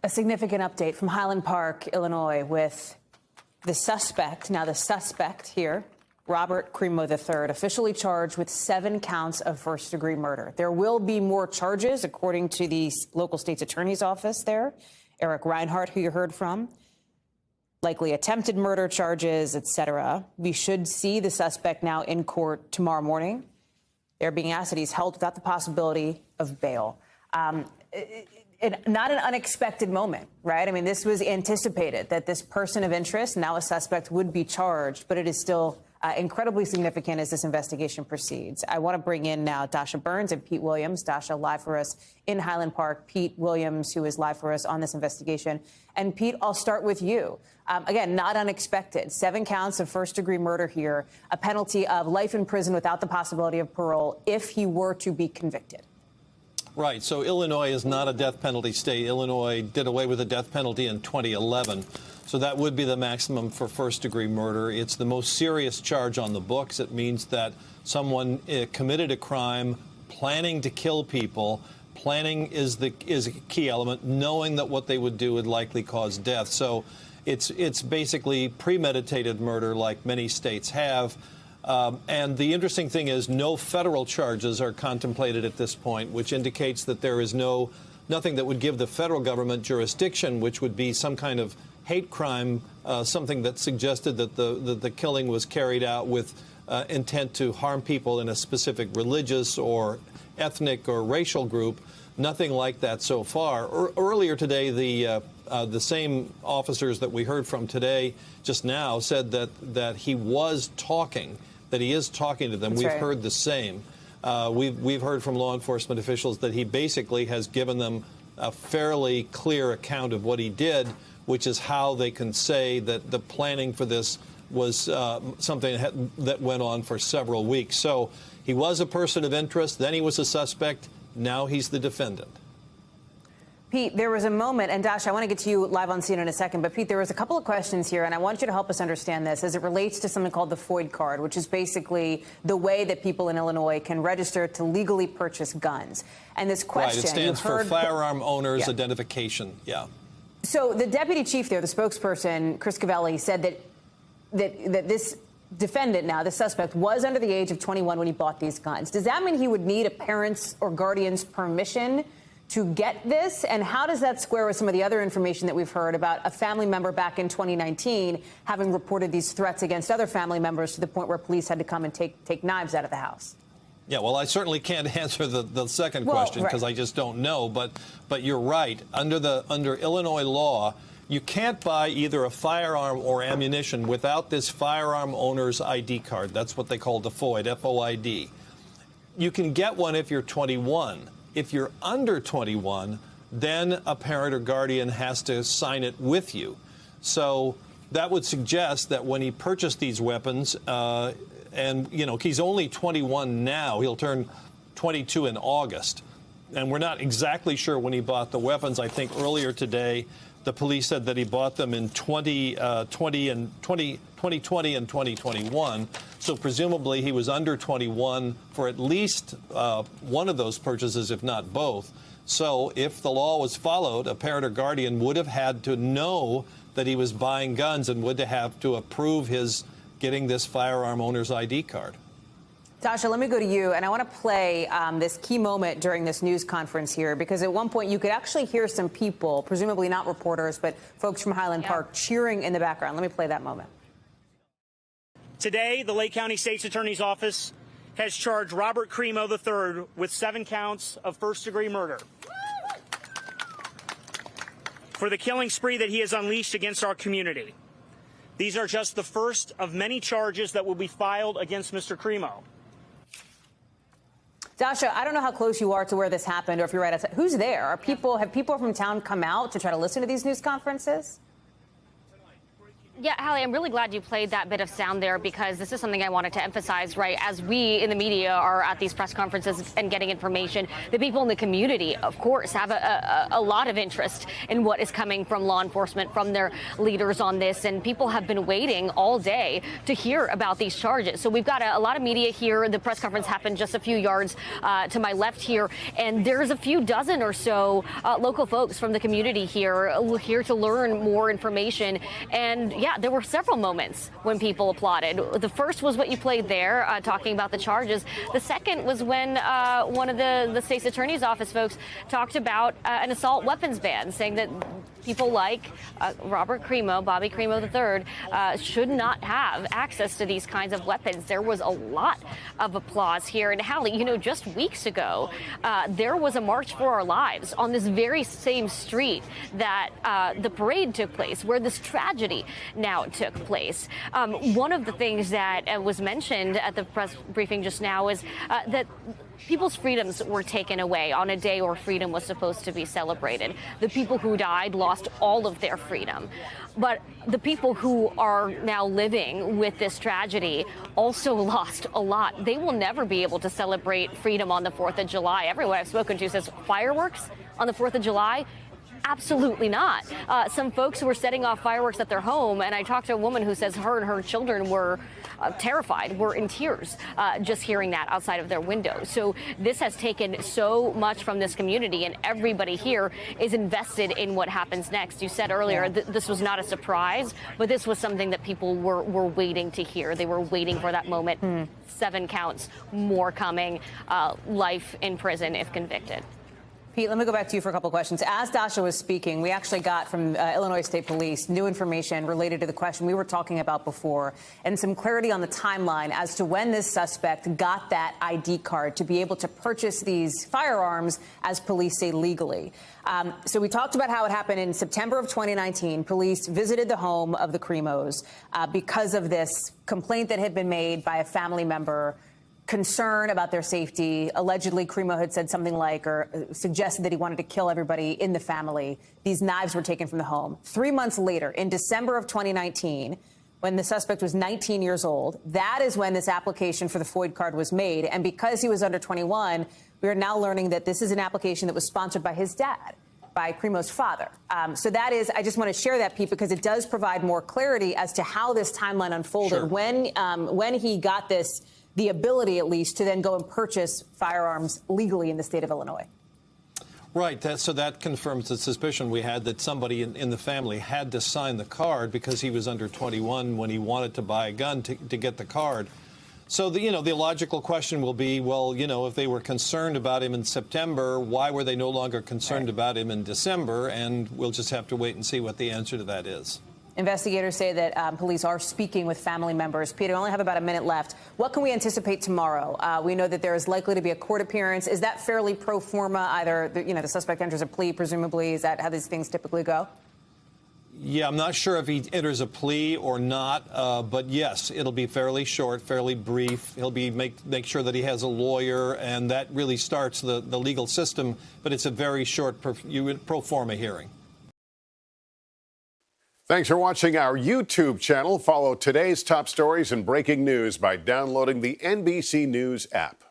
A significant update from Highland Park, Illinois, with the suspect here, Robert Crimo III, officially charged with 7 counts of first-degree murder. There will be more charges, according to the local state's attorney's office there, Eric Reinhardt, who you heard from. Likely attempted murder charges, etc. We should see the suspect now in court tomorrow morning. They're being asked that he's held without the possibility of bail. Not an unexpected moment, right? I mean, this was anticipated that this person of interest, now a suspect, would be charged, but it is still incredibly significant as this investigation proceeds. I want to bring in now Dasha Burns and Pete Williams. Dasha live for us in Highland Park. Pete Williams, who is live for us on this investigation. And Pete, I'll start with you. Again, not unexpected. 7 counts of first-degree murder here, a penalty of life in prison without the possibility of parole if he were to be convicted. Right. So Illinois is not a death penalty state. Illinois did away with the death penalty in 2011. So that would be the maximum for first-degree murder. It's the most serious charge on the books. It means that someone committed a crime planning to kill people. Planning is a key element, knowing that what they would do would likely cause death. So it's basically premeditated murder like many states have. And the interesting thing is no federal charges are contemplated at this point, which indicates that there is nothing that would give the federal government jurisdiction, which would be some kind of hate crime, something that suggested that the killing was carried out with intent to harm people in a specific religious or ethnic or racial group. Nothing like that so far. Earlier today, the same officers that we heard from today just now said that he was talking, that he is talking to them. We've heard the same. We've heard from law enforcement officials that he basically has given them a fairly clear account of what he did, which is how they can say that the planning for this was something that went on for several weeks. So he was a person of interest, then he was a suspect, now he's the defendant. Pete, there was a moment, and Dash, I want to get to you live on scene in a second, but Pete, there was a couple of questions here, and I want you to help us understand this as it relates to something called the FOID card, which is basically the way that people in Illinois can register to legally purchase guns. And this question... Right, it stands for Firearm Owners Identification, yeah. So the deputy chief there, the spokesperson, Chris Cavelli, said that this defendant now, the suspect, was under the age of 21 when he bought these guns. Does that mean he would need a parent's or guardian's permission to get this? And how does that square with some of the other information that we've heard about a family member back in 2019 having reported these threats against other family members to the point where police had to come and take knives out of the house? Yeah, well, I certainly can't answer the second question because I just don't know. But you're right. Under Illinois law, you can't buy either a firearm or ammunition without this firearm owner's ID card. That's what they call the FOID, F-O-I-D. You can get one if you're 21. If you're under 21, then a parent or guardian has to sign it with you. So that would suggest that when he purchased these weapons, and, you know, he's only 21 now. He'll turn 22 in August. And we're not exactly sure when he bought the weapons. I think earlier today, the police said that he bought them in 2020 and 2021. So presumably he was under 21 for at least one of those purchases, if not both. So if the law was followed, a parent or guardian would have had to know that he was buying guns and would have to approve his getting this firearm owner's ID card. Tasha, let me go to you, and I want to play this key moment during this news conference here, because at one point you could actually hear some people, presumably not reporters, but folks from Highland Park cheering in the background. Let me play that moment. Today, the Lake County State's Attorney's Office has charged Robert Crimo III with 7 counts of first-degree murder for the killing spree that he has unleashed against our community. These are just the first of many charges that will be filed against Mr. Crimo. Dasha, I don't know how close you are to where this happened or if you're right outside. Who's there? Have people from town come out to try to listen to these news conferences? Yeah, Hallie, I'm really glad you played that bit of sound there because this is something I wanted to emphasize, right? As we in the media are at these press conferences and getting information, the people in the community, of course, have a lot of interest in what is coming from law enforcement, from their leaders on this. And people have been waiting all day to hear about these charges. So we've got a lot of media here. The press conference happened just a few yards to my left here. And there's a few dozen or so local folks from the community here to learn more information. And yeah, there were several moments when people applauded. The first was what you played there, talking about the charges. The second was when one of the state's attorney's office folks talked about an assault weapons ban, saying that people like Robert Crimo, Bobby Crimo III, should not have access to these kinds of weapons. There was a lot of applause here. And Hallie, you know, just weeks ago, there was a March for Our Lives on this very same street that the parade took place, where this tragedy now took place. One of the things that was mentioned at the press briefing just now is that people's freedoms were taken away on a day where freedom was supposed to be celebrated. The people who died lost all of their freedom. But the people who are now living with this tragedy also lost a lot. They will never be able to celebrate freedom on the 4th of July. Everyone I've spoken to says fireworks on the 4th of July. Absolutely not. Some folks were setting off fireworks at their home, and I talked to a woman who says her and her children were terrified, were in tears just hearing that outside of their window. So this has taken so much from this community, and everybody here is invested in what happens next. You said earlier this was not a surprise, but this was something that people were waiting to hear. They were waiting for that moment. 7 counts, more coming, life in prison if convicted. Pete, let me go back to you for a couple of questions. As Dasha was speaking, we actually got from Illinois State Police new information related to the question we were talking about before, and some clarity on the timeline as to when this suspect got that ID card to be able to purchase these firearms, as police say, legally. So we talked about how it happened in September of 2019. Police visited the home of the Crimos because of this complaint that had been made by a family member, concern about their safety. Allegedly, Crimo had said something like, or suggested that he wanted to kill everybody in the family. These knives were taken from the home. 3 months later, in December of 2019, when the suspect was 19 years old, that is when this application for the FOID card was made. And because he was under 21, we are now learning that this is an application that was sponsored by his dad, by Crimo's father. So that is, I just want to share that, Pete, because it does provide more clarity as to how this timeline unfolded. Sure. When he got this, the ability, at least, to then go and purchase firearms legally in the state of Illinois. Right. So that confirms the suspicion we had that somebody in the family had to sign the card because he was under 21 when he wanted to buy a gun to get the card. So, the logical question will be, well, if they were concerned about him in September, why were they no longer concerned about him in December? And we'll just have to wait and see what the answer to that is. Investigators say that police are speaking with family members. Peter, I only have about a minute left. What can we anticipate tomorrow? We know that there is likely to be a court appearance. Is that fairly pro forma? Either, the suspect enters a plea, presumably. Is that how these things typically go? Yeah, I'm not sure if he enters a plea or not, but yes, it'll be fairly short, fairly brief. He'll be make sure that he has a lawyer, and that really starts the legal system, but it's a very short pro forma hearing. Thanks for watching our YouTube channel. Follow today's top stories and breaking news by downloading the NBC News app.